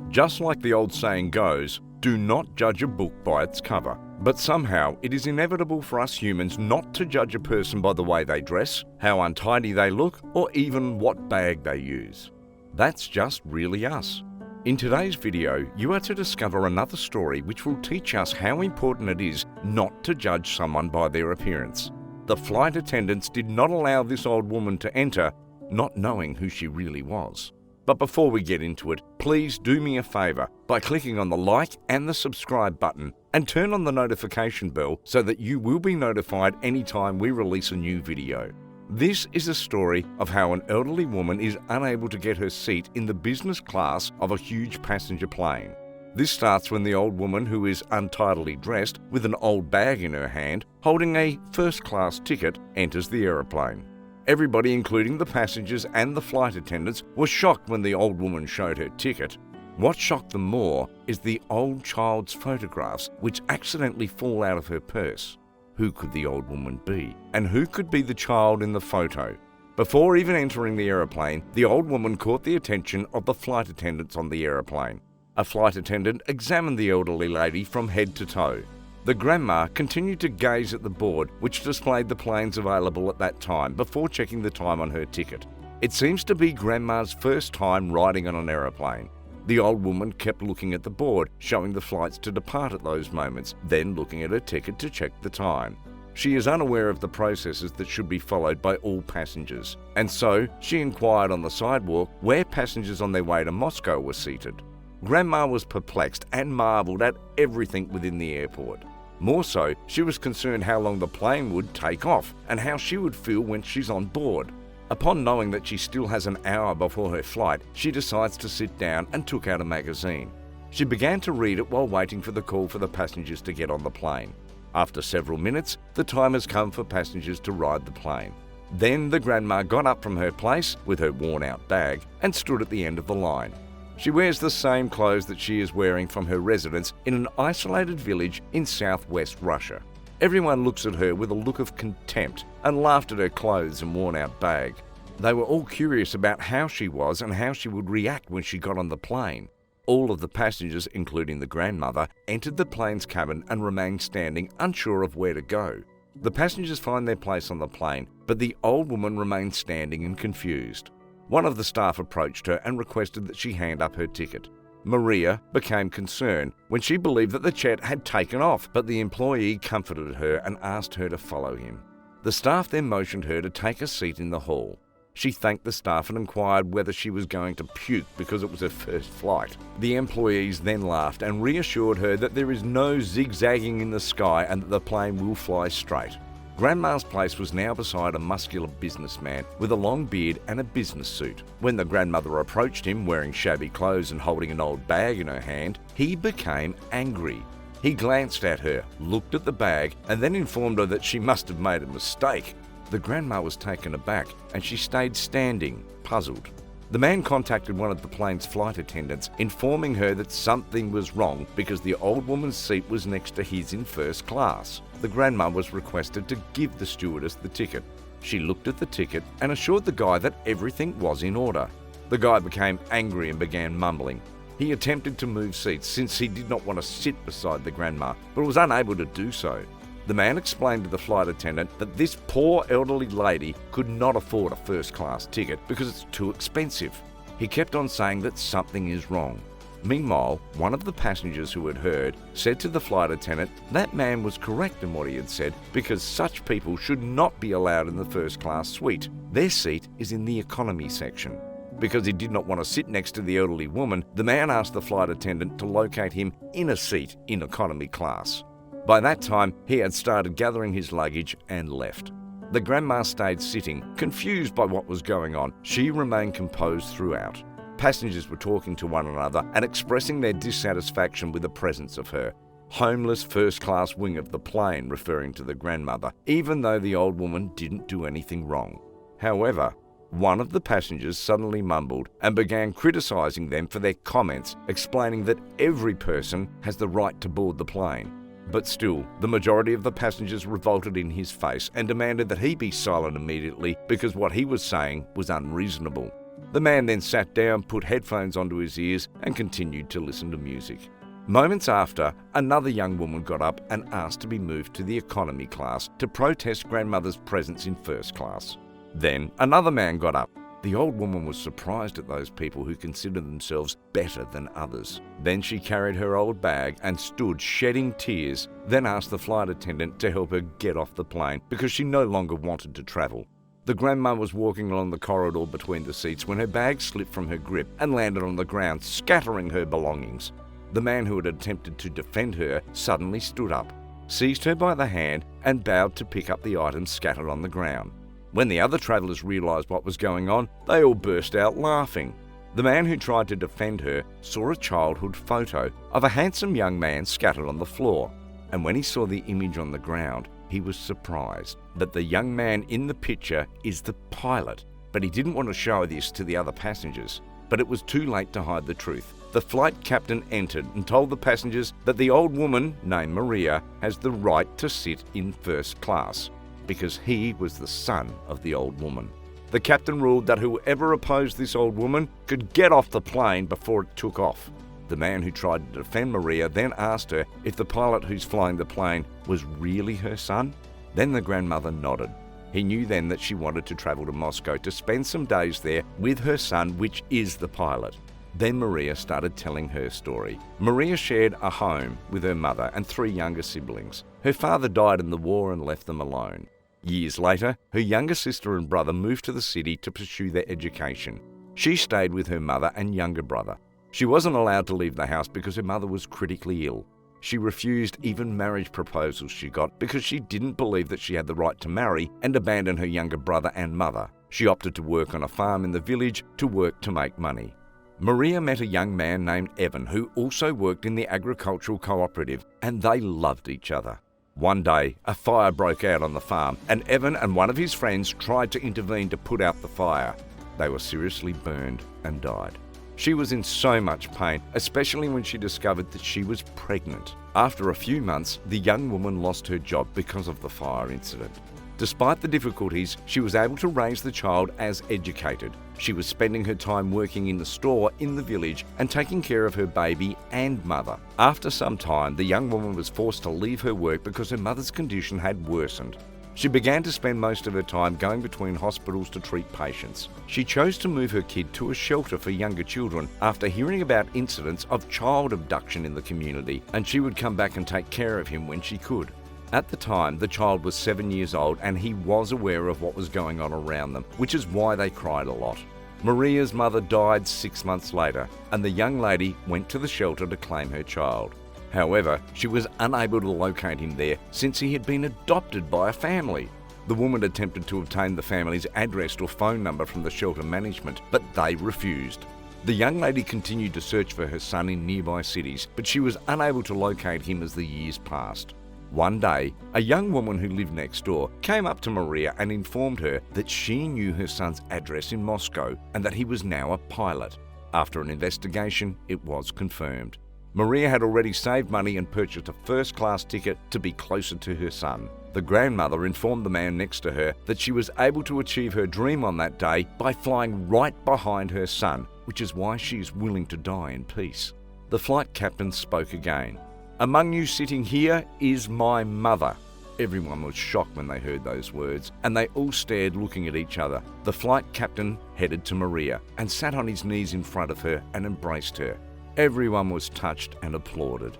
Just like the old saying goes, do not judge a book by its cover. But somehow it is inevitable for us humans not to judge a person by the way they dress, how untidy they look, or even what bag they use. That's just really us. In today's video, you are to discover another story which will teach us how important it is not to judge someone by their appearance. The flight attendants did not allow this old woman to enter, not knowing who she really was. But before we get into it, please do me a favour by clicking on the like and the subscribe button and turn on the notification bell so that you will be notified anytime we release a new video. This is a story of how an elderly woman is unable to get her seat in the business class of a huge passenger plane. This starts when the old woman, who is untidily dressed with an old bag in her hand, holding a first-class ticket, enters the aeroplane. Everybody, including the passengers and the flight attendants, was shocked when the old woman showed her ticket. What shocked them more is the old child's photographs, which accidentally fall out of her purse. Who could the old woman be? And who could be the child in the photo? Before even entering the aeroplane, the old woman caught the attention of the flight attendants on the aeroplane. A flight attendant examined the elderly lady from head to toe. The grandma continued to gaze at the board which displayed the planes available at that time before checking the time on her ticket. It seems to be Grandma's first time riding on an aeroplane. The old woman kept looking at the board, showing the flights to depart at those moments, then looking at her ticket to check the time. She is unaware of the processes that should be followed by all passengers, and so she inquired on the sidewalk where passengers on their way to Moscow were seated. Grandma was perplexed and marvelled at everything within the airport. More so, she was concerned how long the plane would take off and how she would feel when she's on board. Upon knowing that she still has an hour before her flight, she decides to sit down and took out a magazine. She began to read it while waiting for the call for the passengers to get on the plane. After several minutes, the time has come for passengers to ride the plane. Then the grandma got up from her place with her worn-out bag and stood at the end of the line. She wears the same clothes that she is wearing from her residence in an isolated village in southwest Russia. Everyone looks at her with a look of contempt and laughed at her clothes and worn-out bag. They were all curious about how she was and how she would react when she got on the plane. All of the passengers, including the grandmother, entered the plane's cabin and remained standing, unsure of where to go. The passengers find their place on the plane, but the old woman remained standing and confused. One of the staff approached her and requested that she hand up her ticket. Maria became concerned when she believed that the jet had taken off, but the employee comforted her and asked her to follow him. The staff then motioned her to take a seat in the hall. She thanked the staff and inquired whether she was going to puke because it was her first flight. The employees then laughed and reassured her that there is no zigzagging in the sky and that the plane will fly straight. Grandma's place was now beside a muscular businessman with a long beard and a business suit. When the grandmother approached him wearing shabby clothes and holding an old bag in her hand, he became angry. He glanced at her, looked at the bag, and then informed her that she must have made a mistake. The grandma was taken aback and she stayed standing, puzzled. The man contacted one of the plane's flight attendants, informing her that something was wrong because the old woman's seat was next to his in first class. The grandma was requested to give the stewardess the ticket. She looked at the ticket and assured the guy that everything was in order. The guy became angry and began mumbling. He attempted to move seats since he did not want to sit beside the grandma, but was unable to do so. The man explained to the flight attendant that this poor elderly lady could not afford a first-class ticket because it's too expensive. He kept on saying that something is wrong. Meanwhile, one of the passengers who had heard said to the flight attendant that man was correct in what he had said because such people should not be allowed in the first-class suite. Their seat is in the economy section. Because he did not want to sit next to the elderly woman, the man asked the flight attendant to locate him in a seat in economy class. By that time, he had started gathering his luggage and left. The grandma stayed sitting, confused by what was going on. She remained composed throughout. Passengers were talking to one another and expressing their dissatisfaction with the presence of her. Homeless first-class wing of the plane, referring to the grandmother, even though the old woman didn't do anything wrong. However, one of the passengers suddenly mumbled and began criticising them for their comments, explaining that every person has the right to board the plane. But still, the majority of the passengers revolted in his face and demanded that he be silent immediately because what he was saying was unreasonable. The man then sat down, put headphones onto his ears, and continued to listen to music. Moments after, another young woman got up and asked to be moved to the economy class to protest grandmother's presence in first class. Then another man got up. The old woman was surprised at those people who consider themselves better than others. Then she carried her old bag and stood shedding tears, then asked the flight attendant to help her get off the plane because she no longer wanted to travel. The grandma was walking along the corridor between the seats when her bag slipped from her grip and landed on the ground, scattering her belongings. The man who had attempted to defend her suddenly stood up, seized her by the hand and bowed to pick up the items scattered on the ground. When the other travellers realised what was going on, they all burst out laughing. The man who tried to defend her saw a childhood photo of a handsome young man scattered on the floor, and when he saw the image on the ground, he was surprised that the young man in the picture is the pilot, but he didn't want to show this to the other passengers. But it was too late to hide the truth. The flight captain entered and told the passengers that the old woman, named Maria, has the right to sit in first class, because he was the son of the old woman. The captain ruled that whoever opposed this old woman could get off the plane before it took off. The man who tried to defend Maria then asked her if the pilot who's flying the plane was really her son. Then the grandmother nodded. He knew then that she wanted to travel to Moscow to spend some days there with her son, which is the pilot. Then Maria started telling her story. Maria shared a home with her mother and 3 younger siblings. Her father died in the war and left them alone. Years later, her younger sister and brother moved to the city to pursue their education. She stayed with her mother and younger brother. She wasn't allowed to leave the house because her mother was critically ill. She refused even marriage proposals she got because she didn't believe that she had the right to marry and abandon her younger brother and mother. She opted to work on a farm in the village to work to make money. Maria met a young man named Evan who also worked in the agricultural cooperative, and they loved each other. One day, a fire broke out on the farm, and Evan and one of his friends tried to intervene to put out the fire. They were seriously burned and died. She was in so much pain, especially when she discovered that she was pregnant. After a few months, the young woman lost her job because of the fire incident. Despite the difficulties, she was able to raise the child as educated. She was spending her time working in the store in the village and taking care of her baby and mother. After some time, the young woman was forced to leave her work because her mother's condition had worsened. She began to spend most of her time going between hospitals to treat patients. She chose to move her kid to a shelter for younger children after hearing about incidents of child abduction in the community, and she would come back and take care of him when she could. At the time, the child was 7 years old and he was aware of what was going on around them, which is why they cried a lot. Maria's mother died 6 months later, and the young lady went to the shelter to claim her child. However, she was unable to locate him there since he had been adopted by a family. The woman attempted to obtain the family's address or phone number from the shelter management, but they refused. The young lady continued to search for her son in nearby cities, but she was unable to locate him as the years passed. One day, a young woman who lived next door came up to Maria and informed her that she knew her son's address in Moscow and that he was now a pilot. After an investigation, it was confirmed. Maria had already saved money and purchased a first-class ticket to be closer to her son. The grandmother informed the man next to her that she was able to achieve her dream on that day by flying right behind her son, which is why she is willing to die in peace. The flight captain spoke again. "Among you sitting here is my mother." Everyone was shocked when they heard those words, and they all stared looking at each other. The flight captain headed to Maria and sat on his knees in front of her and embraced her. Everyone was touched and applauded.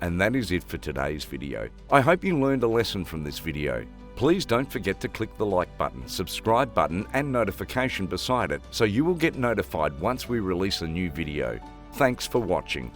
And that is it for today's video. I hope you learned a lesson from this video. Please don't forget to click the like button, subscribe button and notification beside it so you will get notified once we release a new video. Thanks for watching.